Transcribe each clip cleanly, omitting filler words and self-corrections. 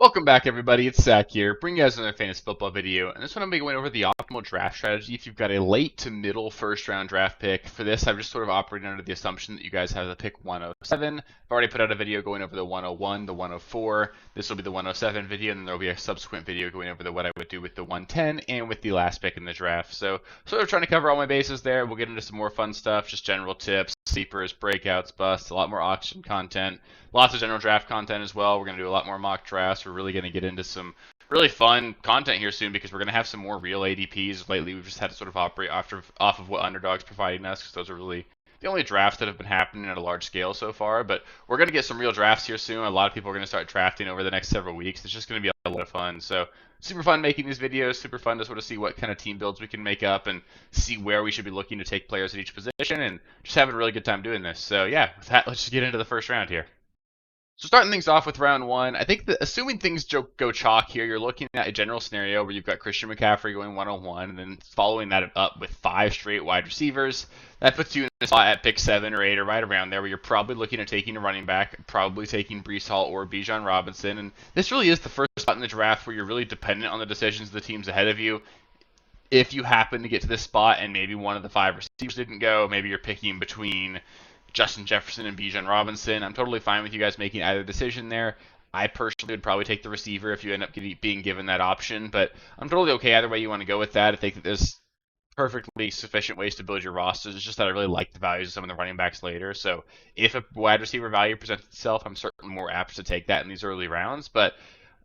Welcome back, everybody. It's Zach here, bringing you guys another fantasy football video. And this one I'm going to be going over the optimal draft strategy if you've got a late to middle first round draft pick. For this, I've just sort of operated under the assumption that you guys have the pick 107. I've already put out a video going over the 101, the 104. This will be the 107 video, and then there will be a subsequent video going over what I would do with the 110 and with the last pick in the draft. So, sort of trying to cover all my bases there. We'll get into some more fun stuff, just general tips, sleepers, breakouts, busts, a lot more auction content. Lots of general draft content as well. We're going to do a lot more mock drafts. We're really going to get into some really fun content here soon because we're going to have some more real ADPs. Lately, we've just had to sort of operate off of what Underdog's providing us because those are really the only drafts that have been happening at a large scale so far. But we're going to get some real drafts here soon. A lot of people are going to start drafting over the next several weeks. It's just going to be a lot of fun. So super fun making these videos. Super fun to sort of see what kind of team builds we can make up and see where we should be looking to take players at each position and just having a really good time doing this. So yeah, with that, let's just get into the first round here. So starting things off with round one, I think that assuming things go chalk here, you're looking at a general scenario where you've got Christian McCaffrey going 101, and then following that up with 5 straight wide receivers. That puts you in a spot at pick 7 or 8 or right around there where you're probably looking at taking a running back, probably taking Breece Hall or Bijan Robinson. And this really is the first spot in the draft where you're really dependent on the decisions of the teams ahead of you. If you happen to get to this spot and maybe one of the 5 receivers didn't go, maybe you're picking between Justin Jefferson and Bijan Robinson. I'm totally fine with you guys making either decision there. I personally would probably take the receiver if you end up being given that option, but I'm totally okay either way you want to go with that. I think that there's perfectly sufficient ways to build your rosters. It's just that I really like the values of some of the running backs later. So if a wide receiver value presents itself, I'm certainly more apt to take that in these early rounds. But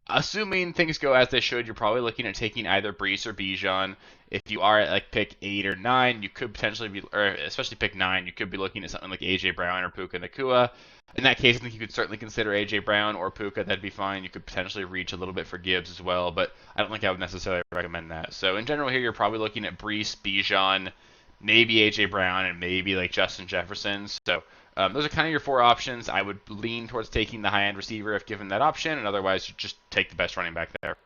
assuming things go as they should, you're probably looking at taking either Breece or Bijan. If you are at like pick 8 or 9, you could potentially be, or especially pick 9, you could be looking at something like AJ Brown or Puka Nacua. In that case, I think you could certainly consider AJ Brown or Puka. That'd be fine. You could potentially reach a little bit for Gibbs as well, but I don't think I would necessarily recommend that. So in general here, you're probably looking at Breece, Bijan, maybe AJ Brown, and maybe like Justin Jefferson. So those are kind of your 4 options. I would lean towards taking the high-end receiver if given that option, and otherwise you just take the best running back there.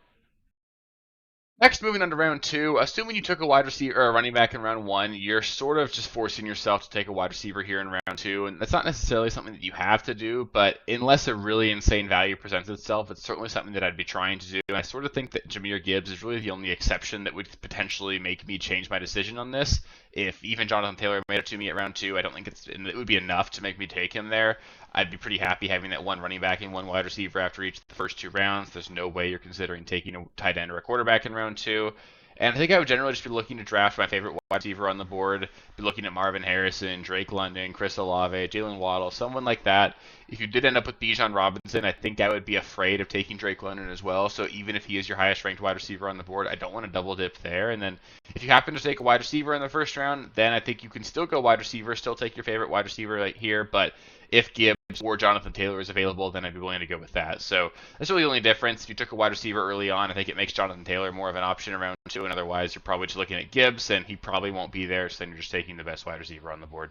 Next, moving on to round 2, assuming you took a wide receiver or a running back in round 1, you're sort of just forcing yourself to take a wide receiver here in round 2, and that's not necessarily something that you have to do, but unless a really insane value presents itself, it's certainly something that I'd be trying to do. And I sort of think that Jahmyr Gibbs is really the only exception that would potentially make me change my decision on this. If even Jonathan Taylor made it to me at round 2, I don't think it would be enough to make me take him there. I'd be pretty happy having that one running back and one wide receiver after each of the first 2 rounds. There's no way you're considering taking a tight end or a quarterback in round 2. And I think I would generally just be looking to draft my favorite wide receiver on the board, be looking at Marvin Harrison, Drake London, Chris Olave, Jalen Waddle, someone like that. If you did end up with Bijan Robinson, I think I would be afraid of taking Drake London as well. So even if he is your highest ranked wide receiver on the board, I don't want to double dip there. And then if you happen to take a wide receiver in the first round, then I think you can still go wide receiver, still take your favorite wide receiver right here. But if Gibbs or Jonathan Taylor is available, then I'd be willing to go with that. So that's really the only difference. If you took a wide receiver early on, I think it makes Jonathan Taylor more of an option around 2, and otherwise you're probably just looking at Gibbs, and he probably won't be there, so then you're just taking the best wide receiver on the board.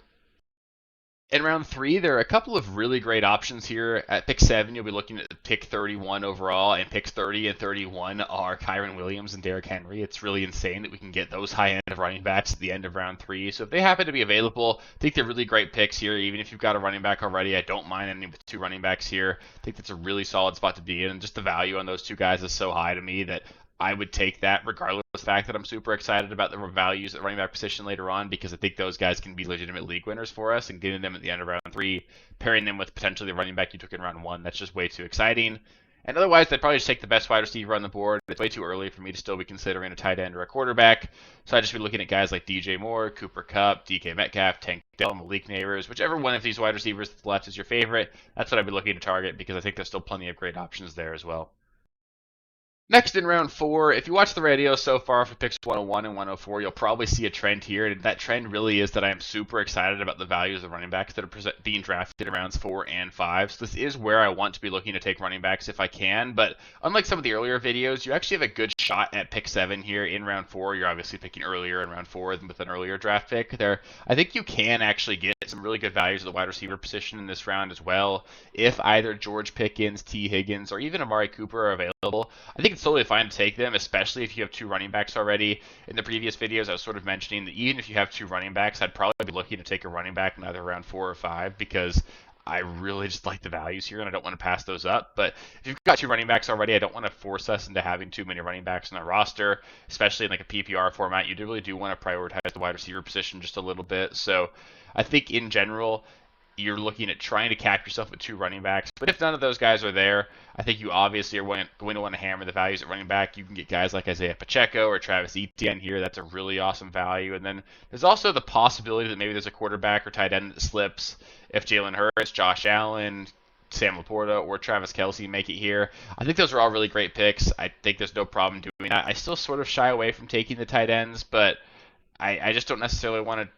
In round 3, there are a couple of really great options here. At pick 7, you'll be looking at pick 31 overall, and picks 30 and 31 are Kyren Williams and Derrick Henry. It's really insane that we can get those high-end running backs at the end of round 3. So if they happen to be available, I think they're really great picks here. Even if you've got a running back already, I don't mind any with 2 running backs here. I think that's a really solid spot to be in, and just the value on those 2 guys is so high to me that I would take that regardless of the fact that I'm super excited about the values at running back position later on, because I think those guys can be legitimate league winners for us, and getting them at the end of round 3, pairing them with potentially the running back you took in round 1, that's just way too exciting. And otherwise, I'd probably just take the best wide receiver on the board. It's way too early for me to still be considering a tight end or a quarterback. So I'd just be looking at guys like DJ Moore, Cooper Kupp, DK Metcalf, Tank Dell, Malik Neighbors, whichever one of these wide receivers that's left is your favorite. That's what I'd be looking to target, because I think there's still plenty of great options there as well. Next, in round 4, if you watch the radio so far for picks 101 and 104, you'll probably see a trend here, and that trend really is that I am super excited about the values of running backs that are being drafted in rounds 4 and 5. So this is where I want to be looking to take running backs if I can, but unlike some of the earlier videos, you actually have a good shot at pick 7 here in round 4. You're obviously picking earlier in round 4 than with an earlier draft pick. There, I think you can actually get some really good values of the wide receiver position in this round as well. If either George Pickens, T. Higgins, or even Amari Cooper are available, I think it's totally fine to take them, especially if you have 2 running backs already. In the previous videos, I was sort of mentioning that even if you have 2 running backs, I'd probably be looking to take a running back in either round 4 or 5, because I really just like the values here, and I don't want to pass those up. But if you've got two running backs already, I don't want to force us into having too many running backs in our roster, especially in like a PPR format. You really do want to prioritize the wide receiver position just a little bit. So I think in general, you're looking at trying to cap yourself with two running backs. But if none of those guys are there, I think you obviously are going to want to hammer the values at running back. You can get guys like Isaiah Pacheco or Travis Etienne here. That's a really awesome value. And then there's also the possibility that maybe there's a quarterback or tight end that slips if Jalen Hurts, Josh Allen, Sam Laporta, or Travis Kelce make it here. I think those are all really great picks. I think there's no problem doing that. I still sort of shy away from taking the tight ends, but I just don't necessarily want to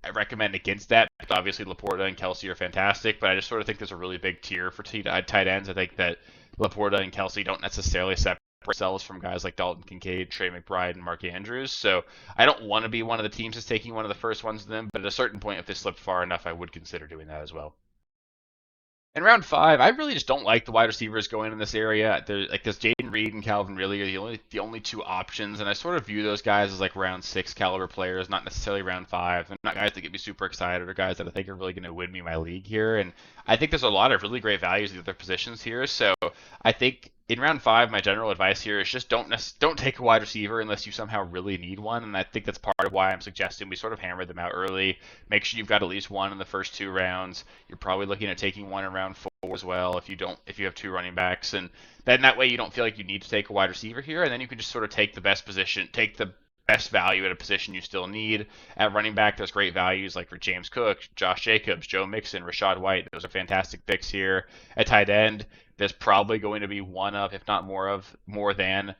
I recommend against that. Obviously, Laporta and Kelce are fantastic, but I just sort of think there's a really big tier for tight ends. I think that Laporta and Kelce don't necessarily separate themselves from guys like Dalton Kincaid, Trey McBride, and Mark Andrews. So I don't want to be one of the teams that's taking one of the first ones of them, but at a certain point, if they slipped far enough, I would consider doing that as well. In round 5, I really just don't like the wide receivers going in this area. There's like this Jaden Reed and Calvin Ridley are the only two options, and I sort of view those guys as like round 6 caliber players, not necessarily round 5. They're not guys that get me super excited or guys that I think are really going to win me my league here. And I think there's a lot of really great values in the other positions here. So I think in round 5, my general advice here is just don't take a wide receiver unless you somehow really need one, and I think that's part of why I'm suggesting we sort of hammer them out early. Make sure you've got at least one in the first 2 rounds. You're probably looking at taking one in round 4 as well if you have 2 running backs, and then that way you don't feel like you need to take a wide receiver here, and then you can just sort of take the best value at a position you still need. At running back, there's great values like for James Cook, Josh Jacobs, Joe Mixon, Rachaad White. Those are fantastic picks here. At tight end, there's probably going to be one of, if not more than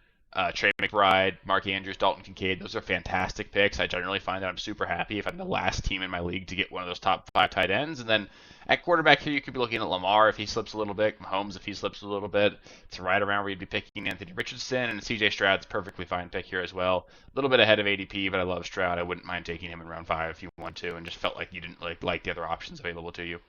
Trey McBride, Mark Andrews, Dalton Kincaid. Those are fantastic picks. I generally find that I'm super happy if I'm the last team in my league to get one of those top 5 tight ends. And then at quarterback here, you could be looking at Lamar if he slips a little bit, Mahomes if he slips a little bit. It's right around where you'd be picking Anthony Richardson, and CJ Stroud's a perfectly fine pick here as well. A little bit ahead of ADP, but I love Stroud. I wouldn't mind taking him in round 5 if you want to, and just felt like you didn't like the other options available to you.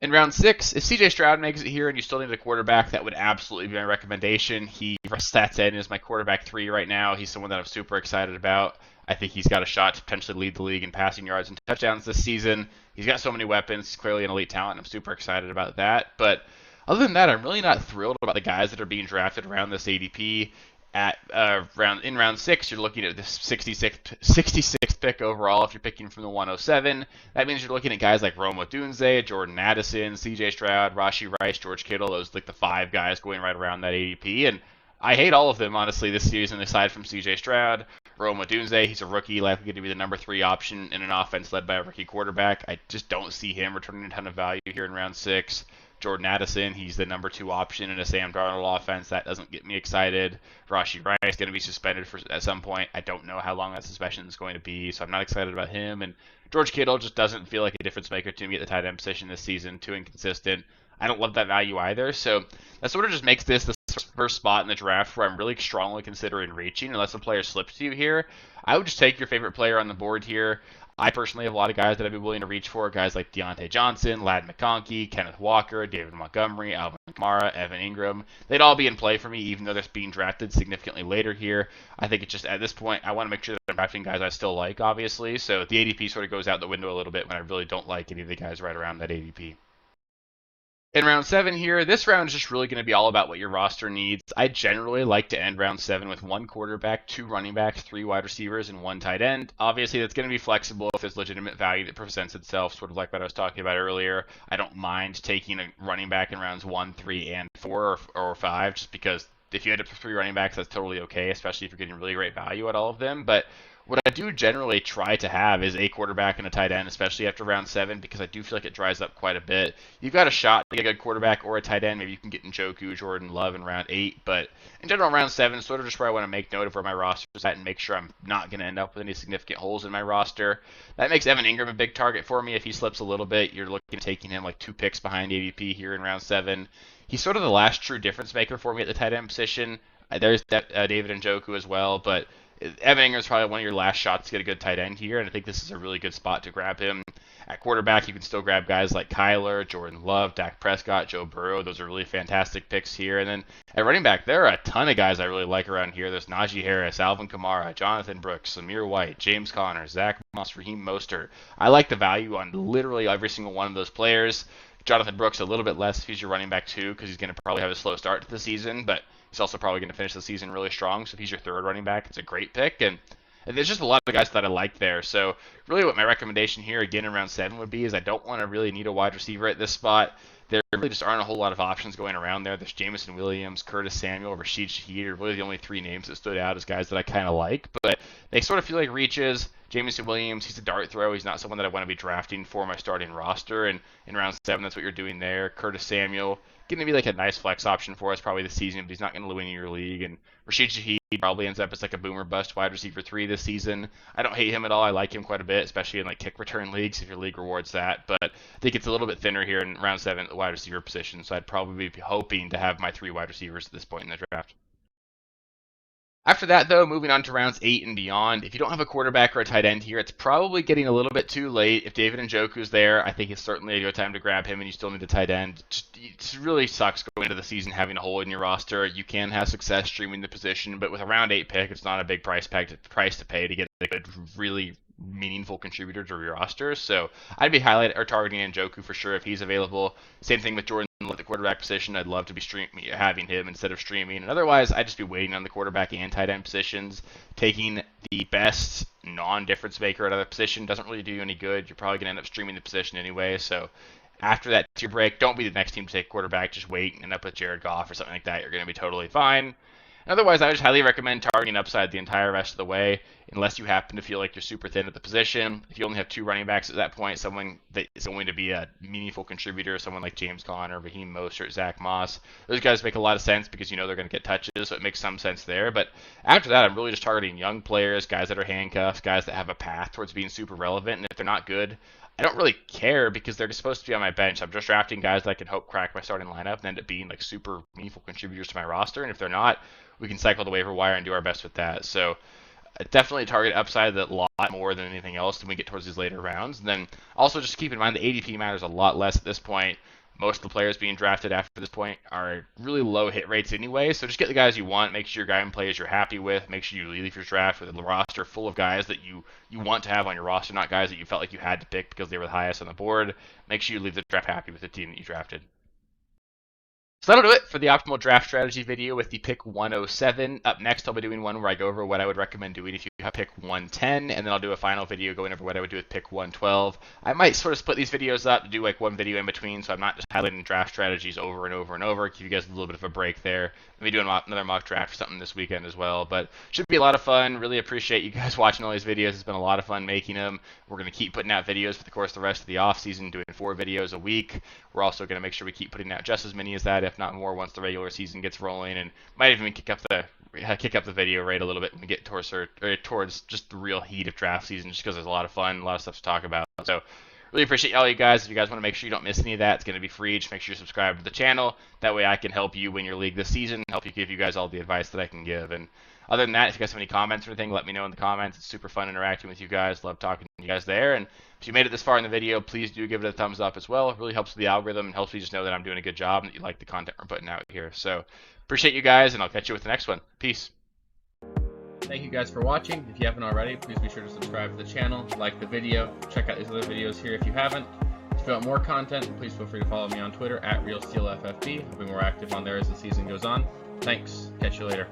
In round 6, if CJ Stroud makes it here and you still need a quarterback, that would absolutely be my recommendation. He stats in as my quarterback 3 right now. He's someone that I'm super excited about. I think he's got a shot to potentially lead the league in passing yards and touchdowns this season. He's got so many weapons. He's clearly an elite talent. I'm super excited about that. But other than that, I'm really not thrilled about the guys that are being drafted around this ADP. At round 6, you're looking at this 66th pick overall. If you're picking from the 107, that means you're looking at guys like Rome Odunze, Jordan Addison, C.J. Stroud, Rashee Rice, George Kittle. Those like the 5 guys going right around that ADP, and I hate all of them honestly this season, aside from C.J. Stroud. Rome Odunze, he's a rookie, likely going to be the number 3 option in an offense led by a rookie quarterback. I just don't see him returning a ton of value here in round 6. Jordan Addison, he's the number 2 option in a Sam Darnold offense. That doesn't get me excited. Rashee Rice going to be suspended at some point. I don't know how long that suspension is going to be, so I'm not excited about him. And George Kittle just doesn't feel like a difference maker to me at the tight end position this season. Too inconsistent. I don't love that value either. So that sort of just makes this the first spot in the draft where I'm really strongly considering reaching, unless a player slips to you here. I would just take your favorite player on the board here. I personally have a lot of guys that I'd be willing to reach for, guys like Deontay Johnson, Ladd McConkey, Kenneth Walker, David Montgomery, Alvin Kamara, Evan Ingram. They'd all be in play for me, even though they're being drafted significantly later here. I think it's just, at this point, I want to make sure that I'm drafting guys I still like, obviously. So the ADP sort of goes out the window a little bit when I really don't like any of the guys right around that ADP. In round 7 here, this round is just really going to be all about what your roster needs. I generally like to end round 7 with 1 quarterback, 2 running backs, 3 wide receivers, and 1 tight end. Obviously, that's going to be flexible if there's legitimate value that presents itself, sort of like what I was talking about earlier. I don't mind taking a running back in rounds 1, 3, and 4 or 5, just because if you end up with 3 running backs, that's totally okay, especially if you're getting really great value at all of them. But what I do generally try to have is a quarterback and a tight end, especially after round 7, because I do feel like it dries up quite a bit. You've got a shot to get a good quarterback or a tight end. Maybe you can get Njoku, Jordan Love in round 8, but in general, round 7 is sort of just where I want to make note of where my roster is at and make sure I'm not going to end up with any significant holes in my roster. That makes Evan Ingram a big target for me. If he slips a little bit, you're looking at taking him like 2 picks behind ADP here in round 7. He's sort of the last true difference maker for me at the tight end position. There's David Njoku as well, but Evan Ingram is probably one of your last shots to get a good tight end here, and I think this is a really good spot to grab him. At quarterback, you can still grab guys like Kyler, Jordan Love, Dak Prescott, Joe Burrow. Those are really fantastic picks here. And then at running back, there are a ton of guys I really like around here. There's Najee Harris, Alvin Kamara, Jonathan Brooks, Samir White, James Conner, Zach Moss, Raheem Mostert. I like the value on literally every single one of those players. Jonathan Brooks a little bit less if he's your running back too, because he's going to probably have a slow start to the season, but he's also probably going to finish the season really strong. So if he's your third running back, it's a great pick. And there's just a lot of guys that I like there. So really what my recommendation here, again, in round 7 would be is I don't want to really need a wide receiver at this spot. There really just aren't a whole lot of options going around there. There's Jameson Williams, Curtis Samuel, Rashid Shaheed are really the only 3 names that stood out as guys that I kind of like. But they sort of feel like reaches. Jameson Williams, he's a dart throw. He's not someone that I want to be drafting for my starting roster. And in round 7, that's what you're doing there. Curtis Samuel, going to be like a nice flex option for us probably this season, but he's not going to win in your league. And Rashid Shaheed probably ends up as like a boomer bust wide receiver 3 this season. I don't hate him at all. I like him quite a bit, especially in like kick return leagues if your league rewards that. But I think it's a little bit thinner here in round 7 at the wide receiver position. So I'd probably be hoping to have my 3 wide receivers at this point in the draft. After that, though, moving on to rounds 8 and beyond, if you don't have a quarterback or a tight end here, it's probably getting a little bit too late. If David Njoku's there, I think it's certainly a good time to grab him, and you still need a tight end. It really sucks going into the season having a hole in your roster. You can have success streaming the position, but with a round 8 pick, it's not a big price to pay to get a good, really meaningful contributor to your roster. So I'd be highlighting or targeting Njoku for sure if he's available. Same thing with Jordan Love at the quarterback position. I'd love to be having him instead of streaming. And otherwise, I'd just be waiting on the quarterback and tight end positions. Taking the best non-difference maker at other position doesn't really do you any good. You're probably going to end up streaming the position anyway. So after that tier break, don't be the next team to take quarterback. Just wait and end up with Jared Goff or something like that. You're going to be totally fine. Otherwise, I would just highly recommend targeting upside the entire rest of the way, unless you happen to feel like you're super thin at the position. If you only have 2 running backs at that point, someone that is going to be a meaningful contributor, someone like James Conner, Raheem Mostert, Zach Moss, those guys make a lot of sense because you know they're going to get touches, so it makes some sense there. But after that, I'm really just targeting young players, guys that are handcuffs, guys that have a path towards being super relevant, and if they're not good, I don't really care because they're supposed to be on my bench. I'm just drafting guys that I can hope crack my starting lineup and end up being like super meaningful contributors to my roster. And if they're not, we can cycle the waiver wire and do our best with that. So definitely target upside a lot more than anything else when we get towards these later rounds. And then also just keep in mind the ADP matters a lot less at this point. Most of the players being drafted after this point are really low hit rates anyway, so just get the guys you want. Make sure your guy and players you're happy with. Make sure you leave your draft with a roster full of guys that you want to have on your roster, not guys that you felt like you had to pick because they were the highest on the board. Make sure you leave the draft happy with the team that you drafted. So that'll do it for the optimal draft strategy video with the pick 107. Up next, I'll be doing one where I go over what I would recommend doing if you have pick 110, and then I'll do a final video going over what I would do with pick 112. I might sort of split these videos up to do like one video in between, so I'm not just highlighting draft strategies over and over and over. Give you guys a little bit of a break there. Maybe do another mock draft or something this weekend as well, but should be a lot of fun. Really appreciate you guys watching all these videos. It's been a lot of fun making them. We're going to keep putting out videos for the course of the rest of the off season, doing 4 videos a week. We're also going to make sure we keep putting out just as many as that, if not more, once the regular season gets rolling, and might even kick up the video rate a little bit when we get towards just the real heat of draft season, just because there's a lot of fun, a lot of stuff to talk about. So really appreciate all you guys. If you guys want to make sure you don't miss any of that, it's going to be free. Just make sure you subscribe to the channel. That way I can help you win your league this season, give you guys all the advice that I can give. And other than that, if you guys have any comments or anything, let me know in the comments. It's super fun interacting with you guys. Love talking to you guys there. And if you made it this far in the video, please do give it a thumbs up as well. It really helps with the algorithm and helps me just know that I'm doing a good job and that you like the content we're putting out here. So appreciate you guys, and I'll catch you with the next one. Peace. Thank you guys for watching. If you haven't already, please be sure to subscribe to the channel, like the video, check out these other videos here if you haven't. If you want more content, please feel free to follow me on Twitter at RealSteelFFB. I'll be more active on there as the season goes on. Thanks. Catch you later.